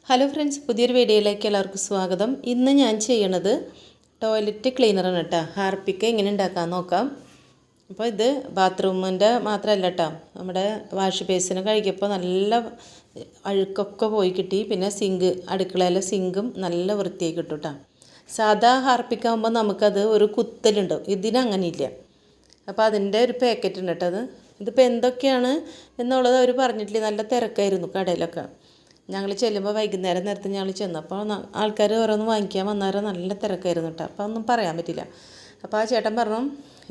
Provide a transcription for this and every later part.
Hello friends, പുതിയൊരു വീഡിയോയിലേക്ക് എല്ലാവർക്കും സ്വാഗതം. ഇന്ന് ഞാൻ ചെയ്യണത് ടോയ്ലറ്റ് ക്ലീനറാണ് കേട്ടോ. ഹാർപ്പിക്ക് എങ്ങനെ ഉണ്ടാക്കാമെന്ന് നോക്കാം. അപ്പോൾ ഇത് ബാത്റൂമിൻ്റെ മാത്രമല്ല കേട്ടോ, നമ്മുടെ വാഷ് ബേസിന് കഴുകിയപ്പോൾ നല്ല അഴുക്കൊക്കെ പോയി കിട്ടി. പിന്നെ അടുക്കളയിലെ സിങ്കും നല്ല വൃത്തിയായി കിട്ടും കേട്ടോ. സാധാ ഹാർപ്പിക്കാകുമ്പോൾ നമുക്കത് ഒരു കുത്തലുണ്ട്, ഇതിനങ്ങനെയില്ല. അപ്പോൾ അതിൻ്റെ ഒരു പാക്കറ്റ് ഉണ്ട് കേട്ടോ. ഇതിപ്പോൾ എന്തൊക്കെയാണ് എന്നുള്ളത് അവർ പറഞ്ഞിട്ടില്ല. നല്ല തിരക്കായിരുന്നു കടയിലൊക്കെ. ഞങ്ങൾ ചെല്ലുമ്പോൾ വൈകുന്നേരം നേരത്തെ ഞങ്ങൾ ചെന്നപ്പോൾ ആൾക്കാർ ഓരോന്ന് വാങ്ങിക്കാൻ വന്നവരെ നല്ല തിരക്കായിരുന്നു കേട്ടോ. അപ്പോൾ ഒന്നും പറയാൻ പറ്റില്ല. അപ്പോൾ ആ ചേട്ടൻ പറഞ്ഞു,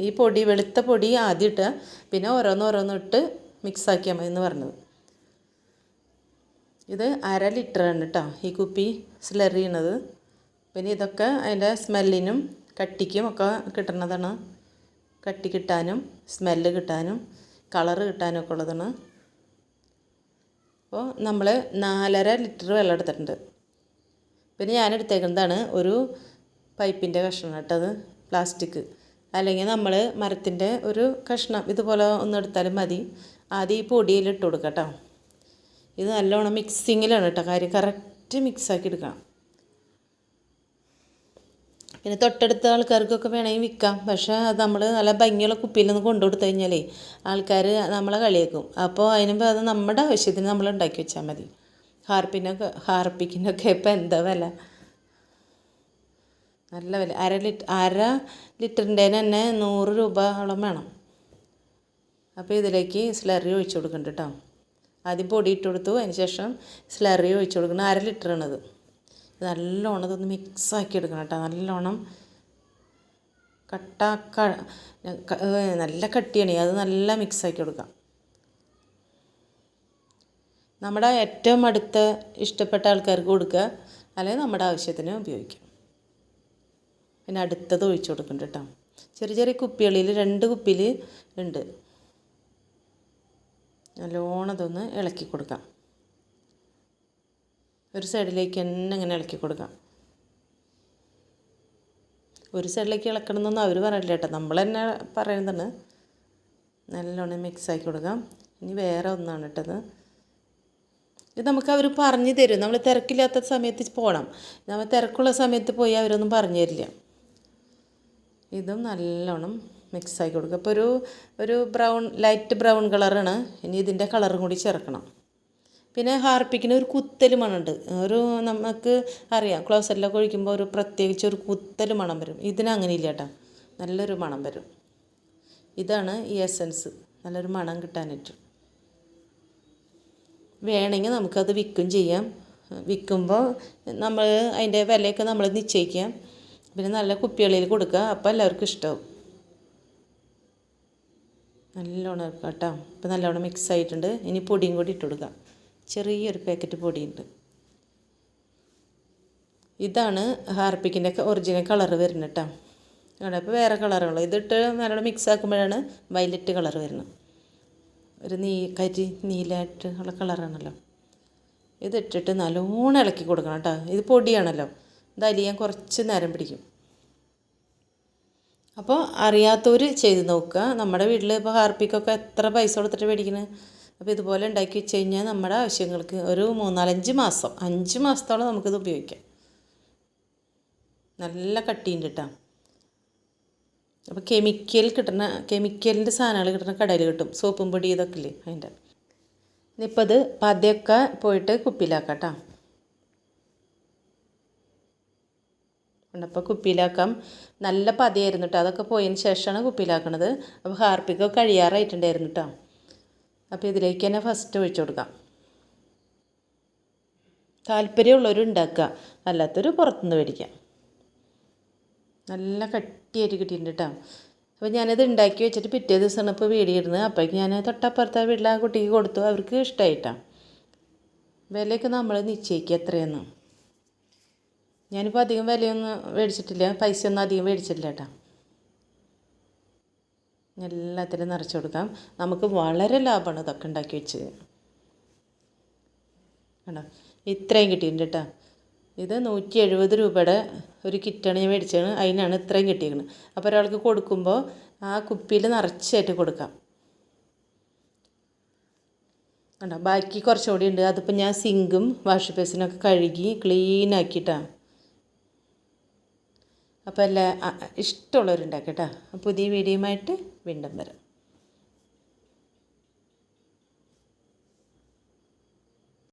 ഈ പൊടി വെളുത്ത പൊടി ആദ്യം ഇട്ട് പിന്നെ ഓരോന്നിട്ട് മിക്സാക്കിയാൽ മതി എന്ന് പറഞ്ഞത്. ഇത് 1/2 ലിറ്ററാണ് കേട്ടോ ഈ കുപ്പി സ്ലറി ചെയ്യണത്. പിന്നെ ഇതൊക്കെ അതിൻ്റെ സ്മെല്ലിനും കട്ടിക്കും ഒക്കെ കിട്ടുന്നതാണ്. കട്ടി കിട്ടാനും സ്മെല്ല് കിട്ടാനും കളറ് കിട്ടാനും ഒക്കെ ഉള്ളതാണ്. അപ്പോൾ നമ്മൾ 4.5 ലിറ്റർ വെള്ളം എടുത്തിട്ടുണ്ട്. പിന്നെ ഞാൻ എടുത്തേക്കുന്നതാണ് ഒരു പൈപ്പിൻ്റെ കഷ്ണം കേട്ടത്, പ്ലാസ്റ്റിക്. അല്ലെങ്കിൽ നമ്മൾ മരത്തിൻ്റെ ഒരു കഷ്ണം ഇതുപോലെ ഒന്ന് എടുത്താലും മതി. ആദ്യം ഈ പൊടിയിൽ ഇട്ട് കൊടുക്കാം കേട്ടോ. ഇത് നല്ലോണം മിക്സിങ്ങിലാണ് കേട്ടോ കാര്യം, കറക്റ്റ് മിക്സാക്കി എടുക്കണം. പിന്നെ തൊട്ടടുത്ത ആൾക്കാർക്കൊക്കെ വേണമെങ്കിൽ വിൽക്കാം. പക്ഷേ അത് നമ്മൾ നല്ല ഭംഗിയുള്ള കുപ്പിയിലൊന്ന് കൊണ്ടുകൊടുത്തു കഴിഞ്ഞാലേ ആൾക്കാർ നമ്മളെ കളിയാക്കും. അപ്പോൾ അതിനുമ്പോൾ അത് നമ്മുടെ ആവശ്യത്തിന് നമ്മൾ ഉണ്ടാക്കി വെച്ചാൽ മതി. ഹാർപ്പിക്കിനൊക്കെ ഇപ്പം എന്താ വില, നല്ല വില. 1/2 ലിറ്ററിൻ്റെ തന്നെ 100 രൂപയോളം വേണം. അപ്പോൾ ഇതിലേക്ക് സ്ലറി ഒഴിച്ചു കൊടുക്കുന്നുണ്ട് കേട്ടോ. ആദ്യം പൊടി ഇട്ട് കൊടുത്തു, അതിന് ശേഷം സ്ലറി ഒഴിച്ചു കൊടുക്കണം. 1/2 ലിറ്ററാണത്. നല്ലോണം ഇതൊന്ന് മിക്സാക്കി എടുക്കണം കേട്ടോ. നല്ലോണം നല്ല കട്ടിയാണ്, അത് നല്ല മിക്സാക്കി കൊടുക്കാം. നമ്മുടെ ഏറ്റവും അടുത്ത ഇഷ്ടപ്പെട്ട ആൾക്കാർക്ക് കൊടുക്കുക, അല്ലെങ്കിൽ നമ്മുടെ ആവശ്യത്തിന് ഉപയോഗിക്കാം. പിന്നെ അടുത്തത് ഒഴിച്ചു കൊടുക്കുന്നുണ്ട് കേട്ടോ. ചെറിയ ചെറിയ കുപ്പികളിൽ 2 കുപ്പിയിൽ ഉണ്ട്. നല്ലോണം ഇതൊന്ന് ഇളക്കി കൊടുക്കാം. ഒരു സൈഡിലേക്ക് തന്നെ ഇങ്ങനെ ഇളക്കി കൊടുക്കാം. ഒരു സൈഡിലേക്ക് ഇളക്കണമെന്നൊന്നും അവർ പറയില്ല കേട്ടോ, നമ്മൾ തന്നെ പറയുന്നതാണ്. നല്ലോണം മിക്സാക്കി കൊടുക്കാം. ഇനി വേറെ ഒന്നാണ് കേട്ടത്. ഇത് നമുക്ക് അവർ പറഞ്ഞു തരും. നമ്മൾ തിരക്കില്ലാത്ത സമയത്ത് പോകണം. നമ്മൾ തിരക്കുള്ള സമയത്ത് പോയി അവരൊന്നും പറഞ്ഞു തരില്ല. ഇതും നല്ലോണം മിക്സാക്കി കൊടുക്കുക. അപ്പോൾ ഒരു ലൈറ്റ് ബ്രൗൺ കളറാണ്. ഇനി ഇതിൻ്റെ കളറും കൂടി ചേർക്കണം. പിന്നെ ഹാർപ്പിക്കിന് ഒരു കുത്തൽ മണമുണ്ട്. നമുക്ക് അറിയാം, ക്ലോസറ്റിലൊക്കെ ഒഴിക്കുമ്പോൾ പ്രത്യേകിച്ച് ഒരു കുത്തൽ മണം വരും. ഇതിനങ്ങനെ ഇല്ല കേട്ടോ, നല്ലൊരു മണം വരും. ഇതാണ് ഈ എസൻസ്, നല്ലൊരു മണം കിട്ടാനായിട്ട്. വേണമെങ്കിൽ നമുക്കത് വിൽക്കും ചെയ്യാം. വിൽക്കുമ്പോൾ നമ്മൾ അതിൻ്റെ വിലയൊക്കെ നമ്മൾ നിശ്ചയിക്കാം. പിന്നെ നല്ല കുപ്പികളിൽ കൊടുക്കുക, അപ്പോൾ എല്ലാവർക്കും ഇഷ്ടമാവും. നല്ലോണം കേട്ടോ. ഇപ്പോൾ നല്ലോണം മിക്സ് ആയിട്ടുണ്ട്. ഇനി പൊടിയും കൂടി ഇട്ട് കൊടുക്കാം. ചെറിയൊരു പാക്കറ്റ് പൊടിയുണ്ട്. ഇതാണ് ഹാർപ്പിക്കിൻ്റെ ഒറിജിനൽ കളറ് വരുന്നത് കേട്ടോ. അപ്പോൾ വേറെ കളറുള്ളൂ. ഇതിട്ട് നല്ലോണം മിക്സ് ആക്കുമ്പോഴാണ് വയലറ്റ് കളർ വരുന്നത്. ഒരു നീലായിട്ട് ഉള്ള കളറാണല്ലോ. ഇതിട്ടിട്ട് നല്ലോണം ഇളക്കി കൊടുക്കണം കേട്ടോ. ഇത് പൊടിയാണല്ലോ, ഇത് അലിയാൻ കുറച്ച് നേരം പിടിക്കും. അപ്പോൾ അറിയാത്തവർ ചെയ്ത് നോക്കുക. നമ്മുടെ വീട്ടിൽ ഇപ്പോൾ ഹാർപ്പിക്കൊക്കെ എത്ര പൈസ കൊടുത്തിട്ട് മേടിക്കുന്നത്. അപ്പോൾ ഇതുപോലെ ഉണ്ടാക്കി വെച്ച് കഴിഞ്ഞാൽ നമ്മുടെ ആവശ്യങ്ങൾക്ക് ഒരു 3-4-5 മാസം 5 മാസത്തോളം നമുക്കിത് ഉപയോഗിക്കാം. നല്ല കട്ടിയുണ്ട് കേട്ടോ. അപ്പോൾ കെമിക്കലിൻ്റെ സാധനങ്ങൾ കിട്ടുന്ന കടയിൽ കിട്ടും. സോപ്പും പൊടി ഇതൊക്കെ ഇല്ലേ അതിൻ്റെ. ഇനിയിപ്പോൾ അത് പതയൊക്കെ പോയിട്ട് കുപ്പിയിലാക്കാം കേട്ടോ. അപ്പോൾ കുപ്പിയിലാക്കാം. നല്ല പതയായിരുന്നു കേട്ടോ. അതൊക്കെ പോയതിന് ശേഷമാണ് കുപ്പിയിലാക്കണത്. അപ്പോൾ ഹാർപ്പിക്കൊക്കെ കഴിയാറായിട്ടുണ്ടായിരുന്നു കേട്ടോ. അപ്പോൾ ഇതിലേക്ക് തന്നെ ഫസ്റ്റ് ഒഴിച്ചു കൊടുക്കാം. താല്പര്യമുള്ളവർ ഉണ്ടാക്കുക, അല്ലാത്തൊരു പുറത്തുനിന്ന് മേടിക്കാം. നല്ല കട്ടിയായിട്ട് കിട്ടിയിട്ടുണ്ട് കേട്ടോ. അപ്പോൾ ഞാനിത് ഉണ്ടാക്കി വെച്ചിട്ട് പിറ്റേ ദിവസമാണ് ഇപ്പോൾ വീഡിയോ ഇടുന്നത്. അപ്പോഴേക്ക് ഞാൻ തൊട്ടപ്പുറത്തെ വീട്ടിൽ ആ കുട്ടിക്ക് കൊടുത്തു. അവർക്ക് ഇഷ്ടമായിട്ടാണ്. വിലയൊക്കെ നമ്മൾ നിശ്ചയിക്കുക എത്രയെന്ന്. ഞാനിപ്പോൾ അധികം വിലയൊന്നും മേടിച്ചിട്ടില്ല, പൈസയൊന്നും അധികം മേടിച്ചിട്ടില്ല കേട്ടോ. എല്ലാത്തിനും നിറച്ച് കൊടുക്കാം. നമുക്ക് വളരെ ലാഭമാണ് ഇതൊക്കെ ഉണ്ടാക്കി വെച്ച്. കേട്ടോ, ഇത്രയും കിട്ടിയിട്ടുണ്ട് കേട്ടോ. ഇത് 170 രൂപയുടെ ഒരു കിറ്റാണ് ഞാൻ മേടിച്ചത്. അതിനാണ് ഇത്രയും കിട്ടിയിരിക്കുന്നത്. അപ്പോൾ ഒരാൾക്ക് കൊടുക്കുമ്പോൾ ആ കുപ്പിയിൽ നിറച്ചായിട്ട് കൊടുക്കാം. കണ്ടോ ബാക്കി കുറച്ചുകൂടി ഉണ്ട്. അതിപ്പോൾ ഞാൻ സിങ്കും വാഷ് ബേസിനൊക്കെ കഴുകി ക്ലീൻ ആക്കിയിട്ടാണ്. അപ്പോൾ ഇഷ്ടമുള്ളവരുണ്ടാക്കട്ടോ. പുതിയ വീഡിയോയുമായിട്ട് വീണ്ടും വരാം.